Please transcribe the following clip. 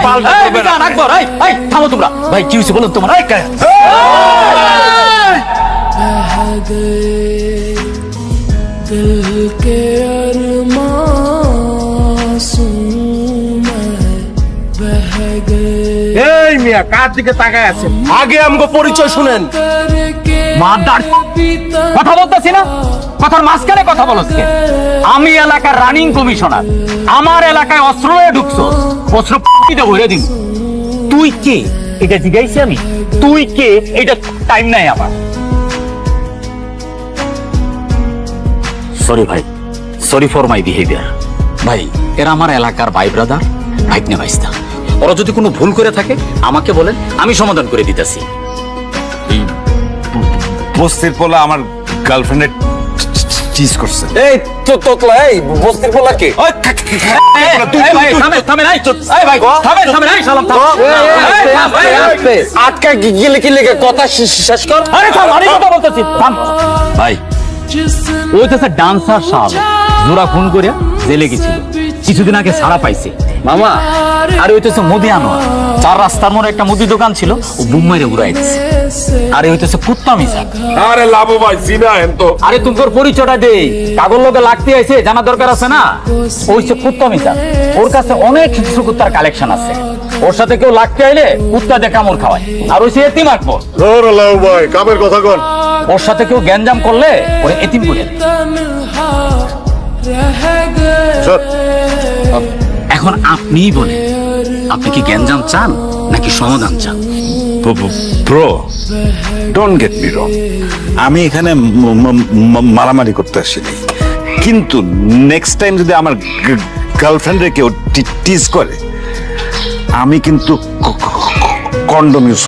পাল্টা করবে না। আকবর এই থামো তোমরা। ভাই কি হয়েছে বলুন তোমার? दिल के अरमासूम बह गए এই মিয়া কার দিকে তাকায় আছেন? আগে আমগো পরিচয় শুনেন। करके মাদার কথা বলতেছি না, কথার মাঝখানে কথা বলছে। আমি এলাকার রানিং কমিশনার, আমার এলাকায় অস্ত্র নিয়ে ঢুকছো, অস্ত্র পিঠে ভরে দিন। তুই কে এটা জিজ্ঞাসি আমি? তুই কে এটা টাইম নাই আমার। সরি ভাই, সরি ফর মাই বিহেভিয়ার। ভাই এরা আমার এলাকার ভাই ব্রাদার, ভাইকনে ভাইস্তা। ওরা যদি কোনো ভুল করে থাকে আমাকে বলেন, আমি সমাধান করে দিতেছি। এই বস্তির পোলা আমার গার্লফ্রেন্ডের চিজ করছে। এই তো তোতলা, এই বস্তির পোলা কে? আটকা গেলে কি লেগে কথা শেষ কর। ভাই ওই তো ডান্সার সাহেব জোড়া খুন করে জেলে গেছিল, কিছুদিন আগে ছাড়া পাইছে মামা। আর ওই তো মুদি আনোয়ার, চার রাস্তার মোড়ে একটা মুদি দোকান ছিল, ও বুম মেরে উড়াই দিচ্ছে। আরে ওই তো কুত্তা মিশা। আরে লাভ ভাই চিনা হেন তো। আরে তোমার পরিচয়টা দেই, কাগজ লোকে লাগতে আইছে, জানা দরকার আছে না। ওই সে কুত্তা মিশা, ওর কাছে অনেক কিছু কুত্তার কালেকশন আছে। ওর সাথে কেউ লাগতে আইলে কুত্তা দিয়ে কামড় খাওয়ায়। আর ওই সে এতিম আকবর, ভাই কামের কথা কন। ওর সাথে কেউ গ্যাঞ্জাম করলে ওরে এতিম করে দেয়। रह गए এখন আপনিই বলেন, আপনি কি গ্যাঞ্জাম চান নাকি সমাধান চান? ব্রো, ডোন্ট গেট মি রং, আমি এখানে মারামারি করতে আসিনি, কিন্তু নেক্সট টাইম যদি আমার গার্লফ্রেন্ডে কেউ টিজ করে, আমি কিন্তু কন্ডোম ইউজ